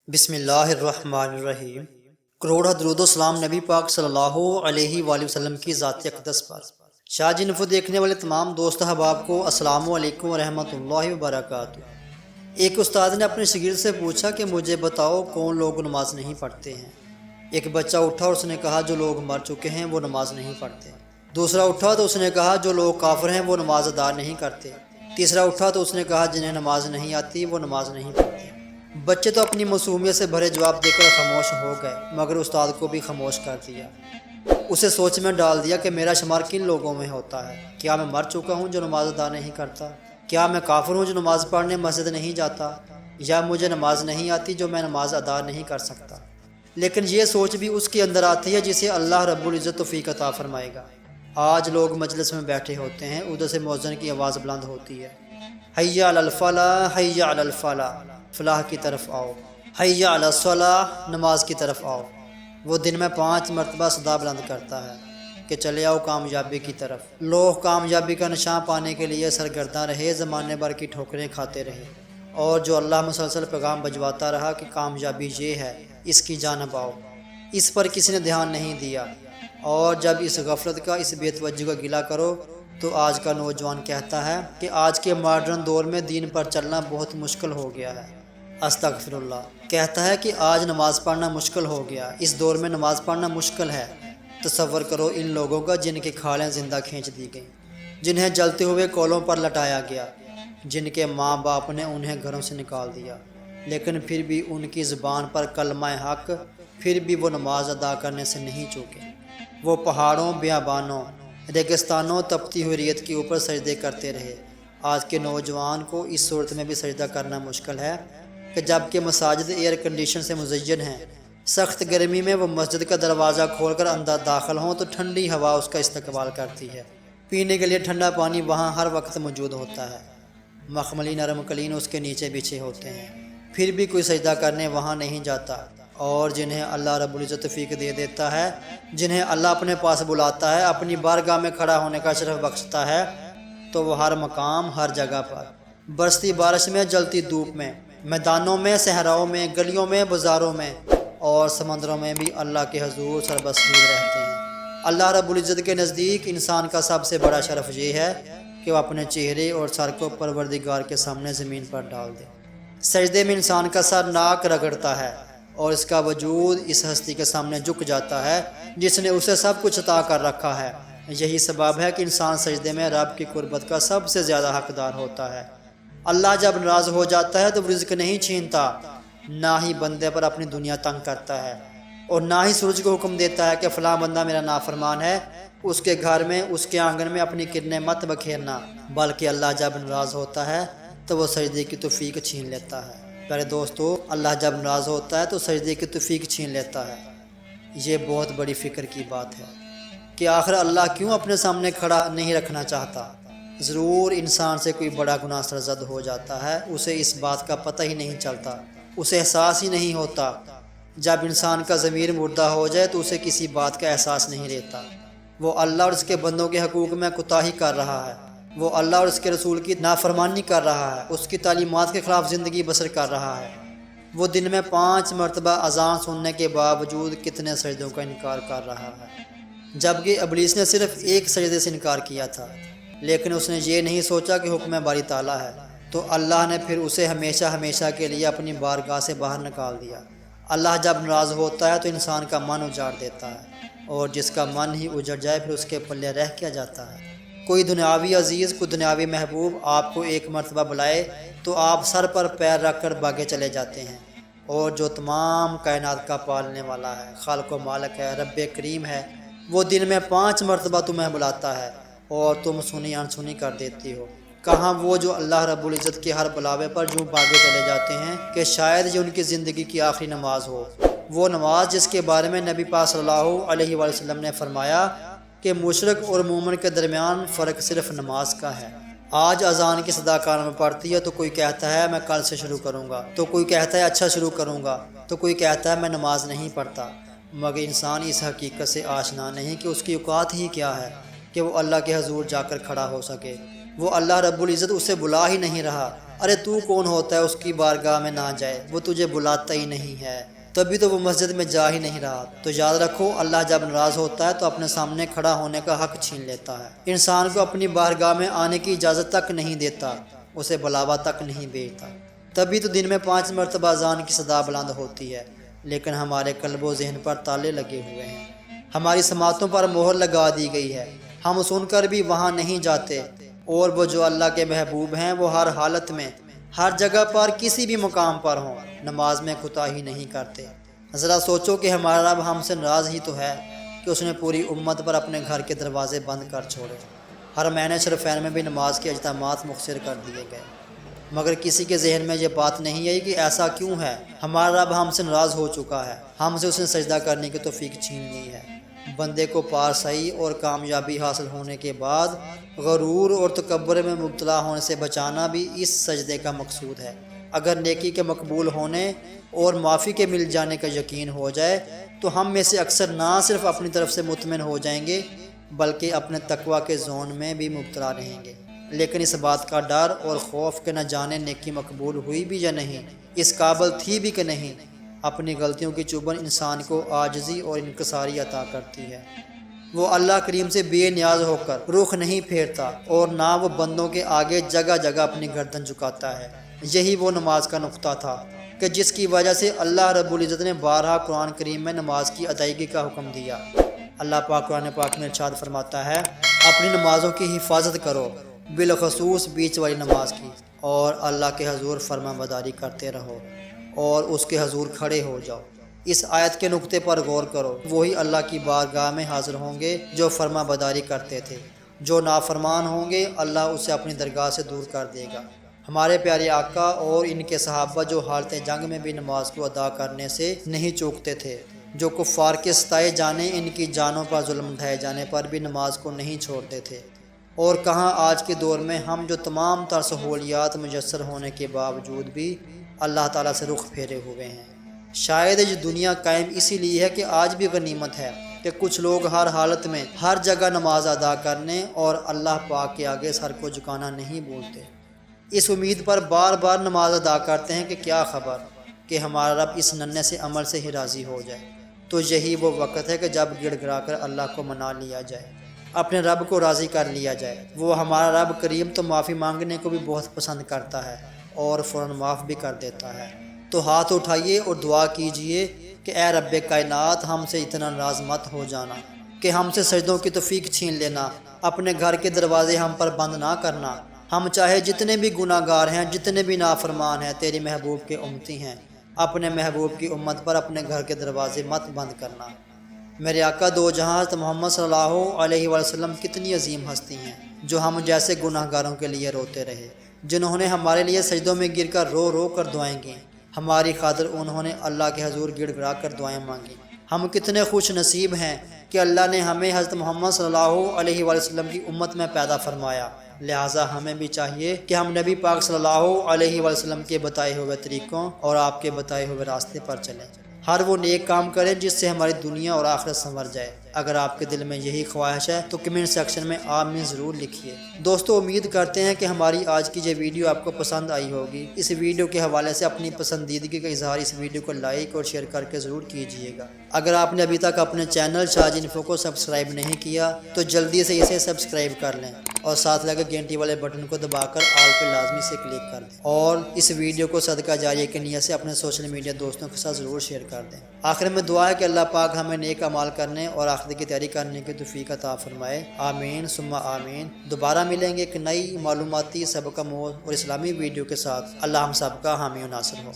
بسم اللہ الرحمن الرحیم۔ کروڑہ درود و سلام نبی پاک صلی اللہ علیہ وآلہ وسلم کی ذات اقدس پر۔ شاہ جی انفو دیکھنے والے تمام دوست احباب کو السلام علیکم ورحمۃ اللہ وبرکاتہ۔ ایک استاد نے اپنے شاگرد سے پوچھا کہ مجھے بتاؤ کون لوگ نماز نہیں پڑھتے ہیں۔ ایک بچہ اٹھا اور اس نے کہا جو لوگ مر چکے ہیں وہ نماز نہیں پڑھتے۔ دوسرا اٹھا تو اس نے کہا جو لوگ کافر ہیں وہ نماز ادا نہیں کرتے۔ تیسرا اٹھا تو اس نے کہا جنہیں نماز نہیں آتی وہ نماز نہیں پڑھتے۔ بچے تو اپنی معصومیت سے بھرے جواب دے کر خاموش ہو گئے، مگر استاد کو بھی خاموش کر دیا۔ اسے سوچ میں ڈال دیا کہ میرا شمار کن لوگوں میں ہوتا ہے۔ کیا میں مر چکا ہوں جو نماز ادا نہیں کرتا؟ کیا میں کافر ہوں جو نماز پڑھنے مسجد نہیں جاتا؟ یا مجھے نماز نہیں آتی جو میں نماز ادا نہیں کر سکتا؟ لیکن یہ سوچ بھی اس کے اندر آتی ہے جسے اللہ رب العزت توفیق عطا فرمائے گا۔ آج لوگ مجلس میں بیٹھے ہوتے ہیں، ادھر سے مؤذن کی آواز بلند ہوتی ہے، حی علی الفلاح حی علی الفلاح، فلاح کی طرف آؤ، حی علی الصلاح، نماز کی طرف آؤ۔ وہ دن میں 5 مرتبہ صدا بلند کرتا ہے کہ چلے آؤ کامیابی کی طرف۔ لوگ کامیابی کا نشان پانے کے لیے سرگرداں رہے، زمانے بھر کی ٹھوکریں کھاتے رہے، اور جو اللہ مسلسل پیغام بھجواتا رہا کہ کامیابی یہ ہے، اس کی جانب آؤ، اس پر کسی نے دھیان نہیں دیا۔ اور جب اس غفلت کا، اس بے توجہی کا گلہ کرو تو آج کا نوجوان کہتا ہے کہ آج کے ماڈرن دور میں دین پر چلنا بہت مشکل ہو گیا ہے۔ استغفر اللہ۔ کہتا ہے کہ آج نماز پڑھنا مشکل ہو گیا، اس دور میں نماز پڑھنا مشکل ہے۔ تصور کرو ان لوگوں کا جن کی کھالیں زندہ کھینچ دی گئیں، جنہیں جلتے ہوئے کولوں پر لٹایا گیا، جن کے ماں باپ نے انہیں گھروں سے نکال دیا، لیکن پھر بھی ان کی زبان پر کلمہ حق، پھر بھی وہ نماز ادا کرنے سے نہیں چوکے۔ وہ پہاڑوں، بیابانوں، ریگستانوں، تپتی ہوئی ریت کے اوپر سجدے کرتے رہے۔ آج کے نوجوان کو اس صورت میں بھی سجدہ کرنا مشکل ہے کہ جب کہ مساجد ایئر کنڈیشن سے مزین ہیں، سخت گرمی میں وہ مسجد کا دروازہ کھول کر اندر داخل ہوں تو ٹھنڈی ہوا اس کا استقبال کرتی ہے، پینے کے لیے ٹھنڈا پانی وہاں ہر وقت موجود ہوتا ہے، مخملی نرم قلین اس کے نیچے بچھے ہوتے ہیں، پھر بھی کوئی سجدہ کرنے وہاں نہیں جاتا۔ اور جنہیں اللہ رب العزت توفیق دے دیتا ہے، جنہیں اللہ اپنے پاس بلاتا ہے، اپنی بارگاہ میں کھڑا ہونے کا شرف بخشتا ہے، تو وہ ہر مقام، ہر جگہ پر، برستی بارش میں، جلتی دھوپ میں، میدانوں میں، صحراؤں میں، گلیوں میں، بازاروں میں اور سمندروں میں بھی اللہ کے حضور سربسیر رہتے ہیں۔ اللہ رب العزت کے نزدیک انسان کا سب سے بڑا شرف یہ ہے کہ وہ اپنے چہرے اور سر کو پروردگار کے سامنے زمین پر ڈال دے۔ سجدے میں انسان کا سر ناک رگڑتا ہے اور اس کا وجود اس ہستی کے سامنے جھک جاتا ہے جس نے اسے سب کچھ عطا کر رکھا ہے۔ یہی سبب ہے کہ انسان سجدے میں رب کی قربت کا سب سے زیادہ حقدار ہوتا ہے۔ اللہ جب ناراض ہو جاتا ہے تو وہ رزق نہیں چھینتا، نہ ہی بندے پر اپنی دنیا تنگ کرتا ہے، اور نہ ہی سورج کو حکم دیتا ہے کہ فلاں بندہ میرا نافرمان ہے، اس کے گھر میں، اس کے آنگن میں اپنی کرنیں مت بکھیرنا، بلکہ اللہ جب ناراض ہوتا ہے تو وہ سجدے کی توفیق چھین لیتا ہے۔ پیارے دوستو، اللہ جب ناراض ہوتا ہے تو سجدے کی توفیق چھین لیتا ہے۔ یہ بہت بڑی فکر کی بات ہے کہ آخر اللہ کیوں اپنے سامنے کھڑا نہیں رکھنا چاہتا؟ ضرور انسان سے کوئی بڑا گناہ سرزد ہو جاتا ہے، اسے اس بات کا پتہ ہی نہیں چلتا، اسے احساس ہی نہیں ہوتا۔ جب انسان کا ضمیر مردہ ہو جائے تو اسے کسی بات کا احساس نہیں رہتا۔ وہ اللہ اور اس کے بندوں کے حقوق میں کوتاہی کر رہا ہے، وہ اللہ اور اس کے رسول کی نافرمانی کر رہا ہے، اس کی تعلیمات کے خلاف زندگی بسر کر رہا ہے۔ وہ دن میں 5 مرتبہ اذان سننے کے باوجود کتنے سجدوں کا انکار کر رہا ہے، جبکہ ابلیس نے صرف ایک سجدے سے انکار کیا تھا، لیکن اس نے یہ نہیں سوچا کہ حکم باری تعالیٰ ہے، تو اللہ نے پھر اسے ہمیشہ ہمیشہ کے لیے اپنی بارگاہ سے باہر نکال دیا۔ اللہ جب ناراض ہوتا ہے تو انسان کا من اجاڑ دیتا ہے، اور جس کا من ہی اجڑ جائے پھر اس کے پلے رہ کیا جاتا ہے؟ کوئی دنیاوی عزیز، کوئی دنیاوی محبوب آپ کو ایک مرتبہ بلائے تو آپ سر پر پیر رکھ کر بھاگے چلے جاتے ہیں، اور جو تمام کائنات کا پالنے والا ہے، خالق و مالک ہے، رب کریم ہے، وہ دن میں 5 مرتبہ تمہیں بلاتا ہے اور تم سنی انسنی کر دیتی ہو۔ کہاں وہ جو اللہ رب العزت کے ہر بلاوے پر یوں بھاگے چلے جاتے ہیں کہ شاید یہ ان کی زندگی کی آخری نماز ہو، وہ نماز جس کے بارے میں نبی پاک صلی اللہ علیہ وآلہ وسلم نے فرمایا کہ مشرک اور مومن کے درمیان فرق صرف نماز کا ہے۔ آج اذان کی صدا کان میں پڑتی ہے تو کوئی کہتا ہے میں کل سے شروع کروں گا، تو کوئی کہتا ہے اچھا شروع کروں گا، تو کوئی کہتا ہے میں نماز نہیں پڑھتا، مگر انسان اس حقیقت سے آشنا نہیں کہ اس کی اوقات ہی کیا ہے کہ وہ اللہ کے حضور جا کر کھڑا ہو سکے۔ وہ اللہ رب العزت اسے بلا ہی نہیں رہا، ارے تو کون ہوتا ہے اس کی بارگاہ میں نہ جائے، وہ تجھے بلاتا ہی نہیں ہے، تبھی تو وہ مسجد میں جا ہی نہیں رہا۔ تو یاد رکھو، اللہ جب ناراض ہوتا ہے تو اپنے سامنے کھڑا ہونے کا حق چھین لیتا ہے، انسان کو اپنی بارگاہ میں آنے کی اجازت تک نہیں دیتا، اسے بلاوا تک نہیں بھیجتا۔ تبھی تو دن میں 5 مرتبہ اذان کی صدا بلند ہوتی ہے، لیکن ہمارے قلب و ذہن پر تالے لگے ہوئے ہیں، ہماری سماعتوں پر مہر لگا دی گئی ہے، ہم سن کر بھی وہاں نہیں جاتے۔ اور وہ جو اللہ کے محبوب ہیں وہ ہر حالت میں، ہر جگہ پر، کسی بھی مقام پر ہوں، نماز میں کوتاہی نہیں کرتے۔ ذرا سوچو کہ ہمارا رب ہم سے ناراض ہی تو ہے کہ اس نے پوری امت پر اپنے گھر کے دروازے بند کر چھوڑے۔ حرمین شریفین میں بھی نماز کے اجتماعات مختصر کر دیے گئے، مگر کسی کے ذہن میں یہ بات نہیں آئی کہ ایسا کیوں ہے؟ ہمارا رب ہم سے ناراض ہو چکا ہے، ہم سے اس نے سجدہ کرنے کی توفیق چھین لی ہے۔ بندے کو پارسائی اور کامیابی حاصل ہونے کے بعد غرور اور تکبر میں مبتلا ہونے سے بچانا بھی اس سجدے کا مقصود ہے۔ اگر نیکی کے مقبول ہونے اور معافی کے مل جانے کا یقین ہو جائے تو ہم میں سے اکثر نہ صرف اپنی طرف سے مطمئن ہو جائیں گے بلکہ اپنے تقوی کے زون میں بھی مبتلا رہیں گے۔ لیکن اس بات کا ڈر اور خوف کہ نہ جانے نیکی مقبول ہوئی بھی یا نہیں، اس قابل تھی بھی کہ نہیں، اپنی غلطیوں کی چبھن انسان کو عاجزی اور انکساری عطا کرتی ہے۔ وہ اللہ کریم سے بے نیاز ہو کر رخ نہیں پھیرتا اور نہ وہ بندوں کے آگے جگہ جگہ اپنی گردن جھکاتا ہے۔ یہی وہ نماز کا نقطہ تھا کہ جس کی وجہ سے اللہ رب العزت نے بارہا قرآن کریم میں نماز کی ادائیگی کا حکم دیا۔ اللہ پاک قرآن پاک میں ارشاد فرماتا ہے، اپنی نمازوں کی حفاظت کرو، بالخصوص بیچ والی نماز کی، اور اللہ کے حضور فرما برداری کرتے رہو اور اس کے حضور کھڑے ہو جاؤ۔ اس آیت کے نقطے پر غور کرو، وہی اللہ کی بارگاہ میں حاضر ہوں گے جو فرما برداری کرتے تھے، جو نافرمان ہوں گے اللہ اسے اپنی درگاہ سے دور کر دے گا۔ ہمارے پیارے آقا اور ان کے صحابہ جو حالت جنگ میں بھی نماز کو ادا کرنے سے نہیں چوکتے تھے، جو کفار کے ستائے جانے، ان کی جانوں پر ظلم ڈھائے جانے پر بھی نماز کو نہیں چھوڑتے تھے، اور کہاں آج کے دور میں ہم جو تمام تر سہولیات میسر ہونے کے باوجود بھی اللہ تعالیٰ سے رخ پھیرے ہوئے ہیں۔ شاید یہ دنیا قائم اسی لیے ہے کہ آج بھی غنیمت ہے کہ کچھ لوگ ہر حالت میں ہر جگہ نماز ادا کرنے اور اللہ پاک کے آگے سر کو جھکانا نہیں بھولتے، اس امید پر بار بار نماز ادا کرتے ہیں کہ کیا خبر کہ ہمارا رب اس ننھے سے عمل سے ہی راضی ہو جائے۔ تو یہی وہ وقت ہے کہ جب گڑ گڑا کر اللہ کو منا لیا جائے، اپنے رب کو راضی کر لیا جائے۔ وہ ہمارا رب کریم تو معافی مانگنے کو بھی بہت پسند کرتا ہے اور فوراً معاف بھی کر دیتا ہے۔ تو ہاتھ اٹھائیے اور دعا کیجئے کہ اے رب کائنات، ہم سے اتنا ناراض مت ہو جانا کہ ہم سے سجدوں کی توفیق چھین لینا، اپنے گھر کے دروازے ہم پر بند نہ کرنا۔ ہم چاہے جتنے بھی گناہ گار ہیں، جتنے بھی نافرمان ہیں، تیری محبوب کے امتی ہیں، اپنے محبوب کی امت پر اپنے گھر کے دروازے مت بند کرنا۔ میرے آقا دو جہاں محمد صلی اللہ علیہ وسلم کتنی عظیم ہستی ہیں جو ہم جیسے گناہ گاروں کے لیے روتے رہے، جنہوں نے ہمارے لیے سجدوں میں گر کر رو رو کر دعائیں کی، ہماری خاطر انہوں نے اللہ کے حضور گڑ گڑا کر دعائیں مانگی۔ ہم کتنے خوش نصیب ہیں کہ اللہ نے ہمیں حضرت محمد صلی اللہ علیہ وسلم کی امت میں پیدا فرمایا، لہٰذا ہمیں بھی چاہیے کہ ہم نبی پاک صلی اللہ علیہ وسلم کے بتائے ہوئے طریقوں اور آپ کے بتائے ہوئے راستے پر چلیں، ہر وہ نیک کام کریں جس سے ہماری دنیا اور آخرت سنور جائے۔ اگر آپ کے دل میں یہی خواہش ہے تو کمنٹ سیکشن میں آمین ضرور لکھیے۔ دوستو، امید کرتے ہیں کہ ہماری آج کی یہ ویڈیو آپ کو پسند آئی ہوگی۔ اس ویڈیو کے حوالے سے اپنی پسندیدگی کا اظہار اس ویڈیو کو لائک اور شیئر کر کے ضرور کیجیے گا۔ اگر آپ نے ابھی تک اپنے چینل شاہ جی انفو کو سبسکرائب نہیں کیا تو جلدی سے اسے سبسکرائب کر لیں اور ساتھ لگے گھنٹی والے بٹن کو دبا کر آل پہ لازمی سے کلک کر دیں، اور اس ویڈیو کو صدقہ جاریہ کی نیت سے اپنے سوشل میڈیا دوستوں کے ساتھ ضرور شیئر کر دیں۔ آخر میں دعا ہے کہ اللہ پاک ہمیں نیک اعمال کرنے اور آخرت کی تیاری کرنے کی توفیق عطا فرمائے، آمین ثم آمین۔ دوبارہ ملیں گے ایک نئی معلوماتی سبق آموز اور اسلامی ویڈیو کے ساتھ۔ اللہ ہم سب کا حامی و ناصر ہو۔